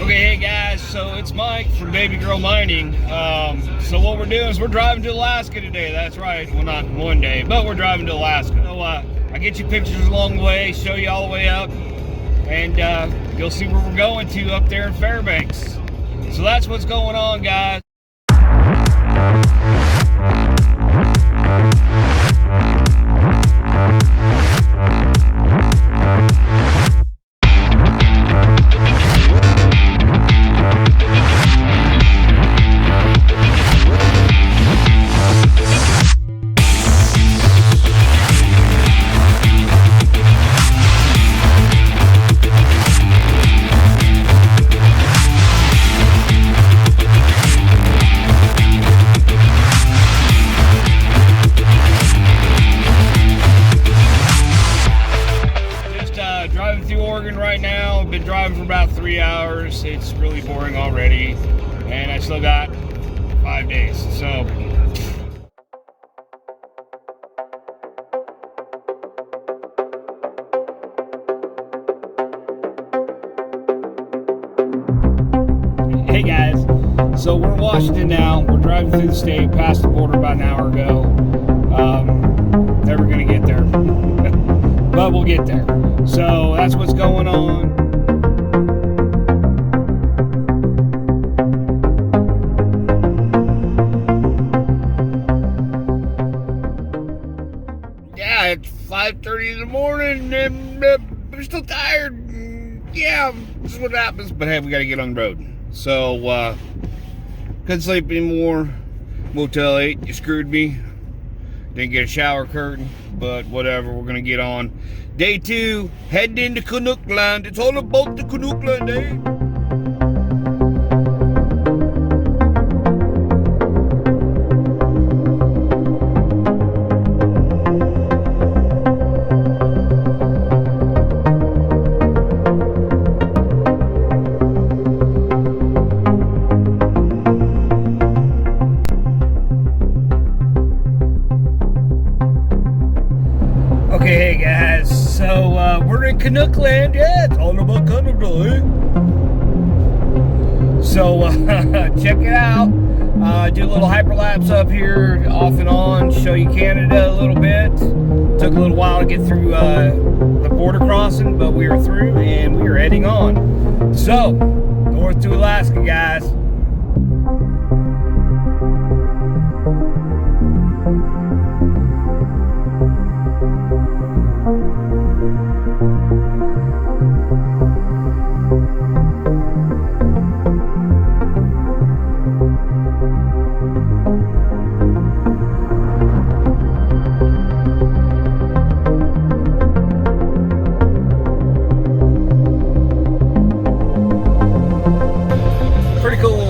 Okay, hey guys, so it's Mike from Baby Girl Mining. So what we're doing is we're driving to Alaska today. That's right. Well, not one day, but we're driving to Alaska. So I get you pictures along the way, show you all the way up, and you'll see where we're going to up there in Fairbanks. So that's what's going on, guys. Driving through Oregon right now. I've been driving for about 3 hours. It's really boring already, and I still got 5 days. So hey guys, so we're in Washington now. We're driving through the state, past the border about an hour ago. Never gonna get there, but we'll get there. So that's what's going on. Yeah, it's 5:30 in the morning and I'm still tired. Yeah, this is what happens. But hey, we gotta get on the road. So couldn't sleep anymore. Motel 8, you screwed me. Didn't get a shower curtain, but whatever, we're gonna get on. Day 2, heading into Canuckland. It's all about the Canuckland, eh? Okay, hey guys, so we're in Canuckland. Yeah, it's all about Canada, eh? So check it out. Do a little hyperlapse up here, off and on, show you Canada a little bit. Took a little while to get through the border crossing, but we are through and we are heading on. So, north to Alaska, guys.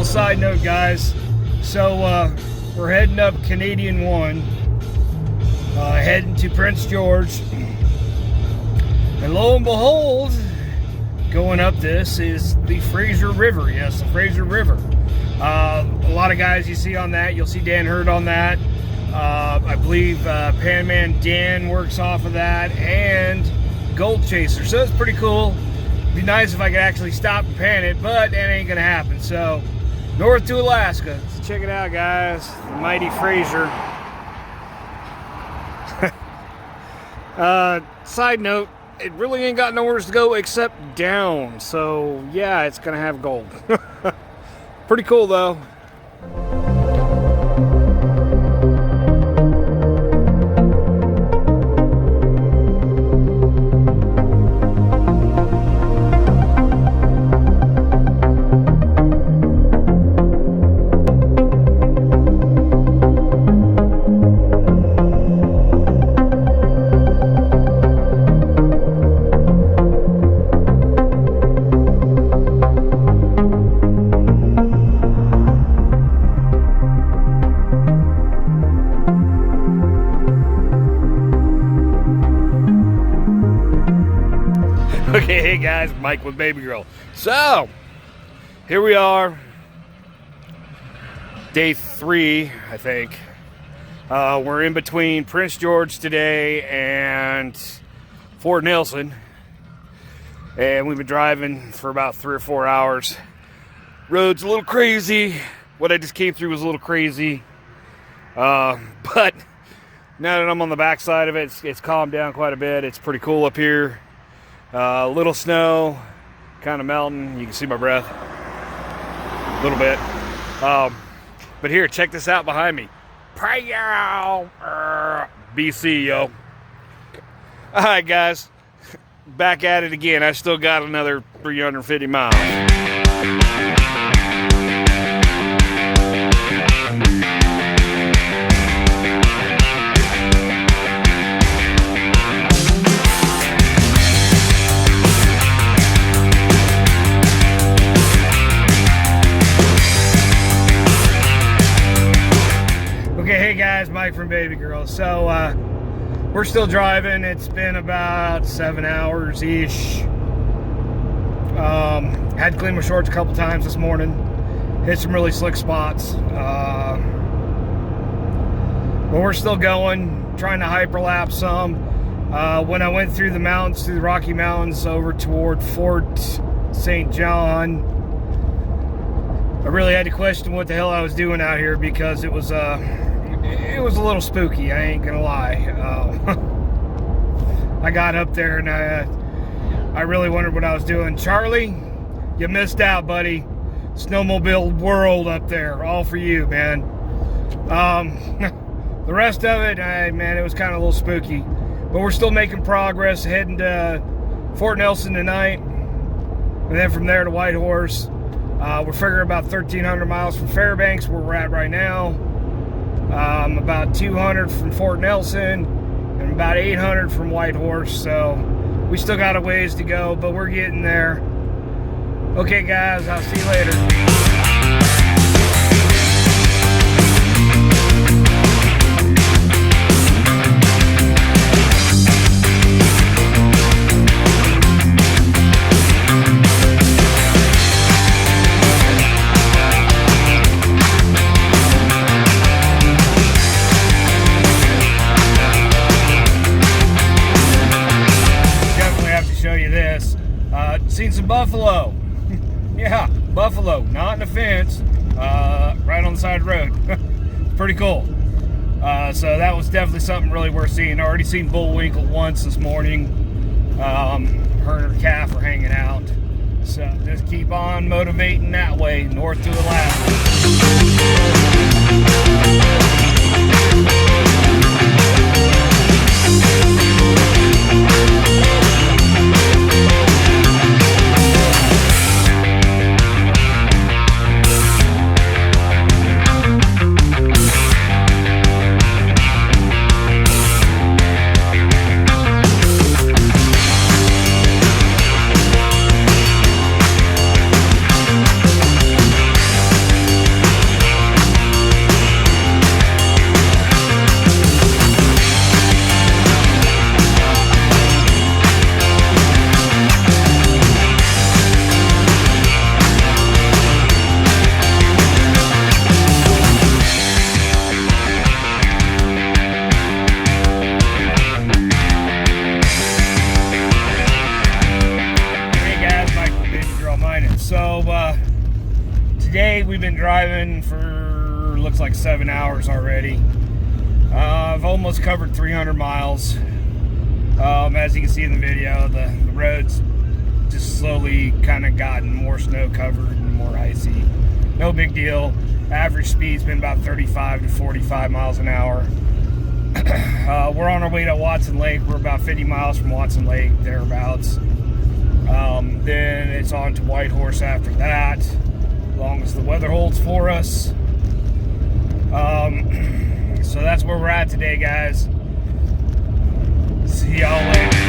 Side note, guys, so we're heading up Canadian 1, heading to Prince George, and lo and behold, going up this is the Fraser River. Yes, the Fraser River. A lot of guys you see on that, you'll see Dan Hurd on that. I believe Pan Man Dan works off of that, and Gold Chaser, so it's pretty cool. It'd be nice if I could actually stop and pan it, but that ain't gonna happen. So north to Alaska. Let's check it out, guys. The mighty Fraser. Side note, it really ain't got nowhere to go except down. So yeah, it's gonna have gold. Pretty cool though. Okay, hey guys, Mike with Baby Girl. So, here we are, day 3, I think. We're in between Prince George today and Fort Nelson, and we've been driving for about 3 or 4 hours. Road's a little crazy. What I just came through was a little crazy. But now that I'm on the backside of it, it's calmed down quite a bit. It's pretty cool up here. Little snow, kind of melting. You can see my breath a little bit. But here, check this out behind me. BC, yo. All right, guys. Back at it again. I still got another 350 miles. Okay, hey guys, Mike from Baby Girl. So, we're still driving. It's been about 7 hours-ish. Had to clean my shorts a couple times this morning. Hit some really slick spots. But we're still going, trying to hyperlapse some. When I went through the mountains, through the Rocky Mountains over toward Fort St. John, I really had to question what the hell I was doing out here, because it was a little spooky, I ain't gonna lie. I got up there and I really wondered what I was doing. Charlie, you missed out, buddy. Snowmobile world up there, all for you, man. The rest of it, man, it was kind of a little spooky. But we're still making progress, heading to Fort Nelson tonight, and then from there to Whitehorse. We're figuring about 1,300 miles from Fairbanks, where we're at right now. About 200 from Fort Nelson, and about 800 from Whitehorse. So we still got a ways to go, but we're getting there. Okay, guys, I'll see you later. Seen some buffalo. Yeah, buffalo, not in a fence, right on the side of the road. It's pretty cool. So that was definitely something really worth seeing. I already seen bullwinkle once this morning. Her and her calf are hanging out. So just keep on motivating that way, north to Alaska. So today we've been driving for looks like 7 hours already. I've almost covered 300 miles. As you can see in the video, the roads just slowly kind of gotten more snow covered and more icy. No big deal. Average speed's been about 35 to 45 miles an hour. We're on our way to Watson Lake. We're about 50 miles from Watson Lake, thereabouts. Then it's on to Whitehorse after that, as long as the weather holds for us. So that's where we're at today, guys. See y'all later.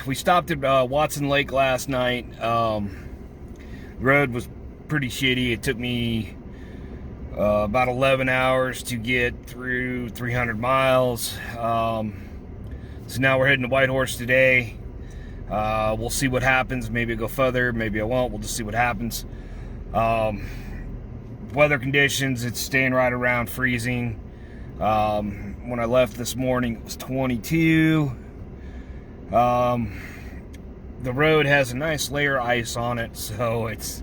We stopped at Watson Lake last night. The road was pretty shitty. It took me about 11 hours to get through 300 miles. So now we're heading to Whitehorse today. We'll see what happens. Maybe I'll go further, maybe I won't. We'll just see what happens. Weather conditions, it's staying right around freezing. When I left this morning, it was 22. The road has a nice layer of ice on it, so it's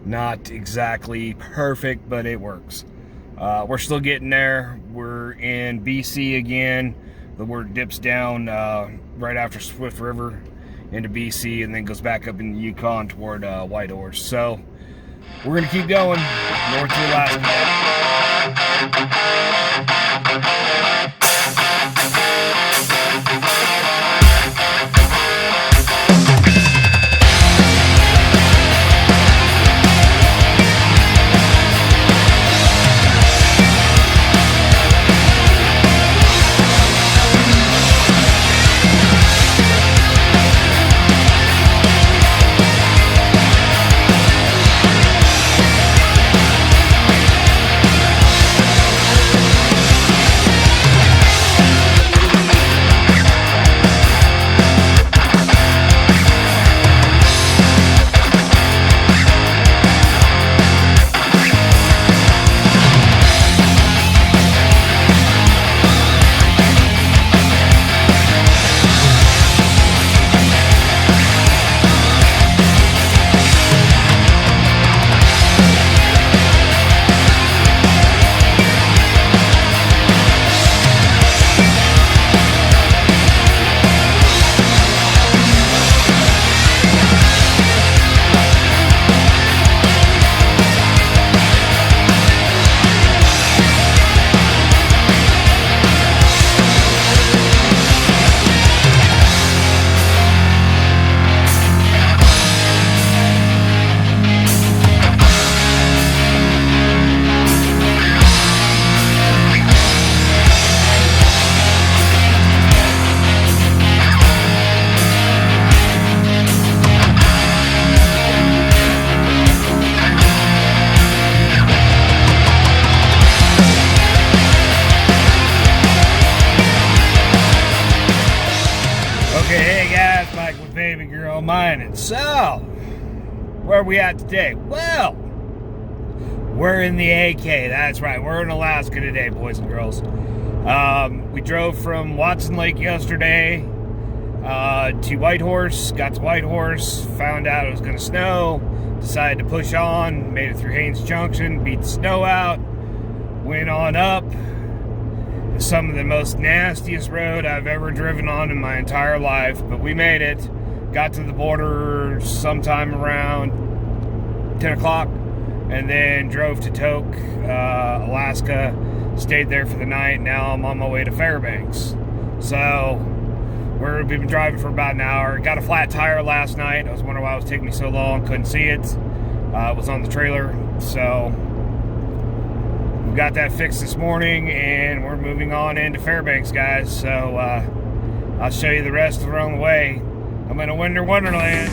not exactly perfect, but it works. We're still getting there. We're in BC again. The word dips down right after Swift River into BC and then goes back up in the Yukon toward Whitehorse. So we're going to keep going north to Alaska. Baby girl mining. So, where are we at today? Well, we're in the AK. That's right. We're in Alaska today, boys and girls. We drove from Watson Lake yesterday to Whitehorse. Got to Whitehorse, found out it was going to snow, decided to push on, made it through Haines Junction, beat the snow out, went on up. Some of the most nastiest road I've ever driven on in my entire life, but we made it. Got to the border sometime around 10 o'clock and then drove to Tok, Alaska, stayed there for the night. Now I'm on my way to Fairbanks. So we've been driving for about an hour. Got a flat tire last night. I was wondering why it was taking me so long, couldn't see it. It was on the trailer. So we got that fixed this morning and we're moving on into Fairbanks, guys. So I'll show you the rest of the way. I'm in a winter wonderland.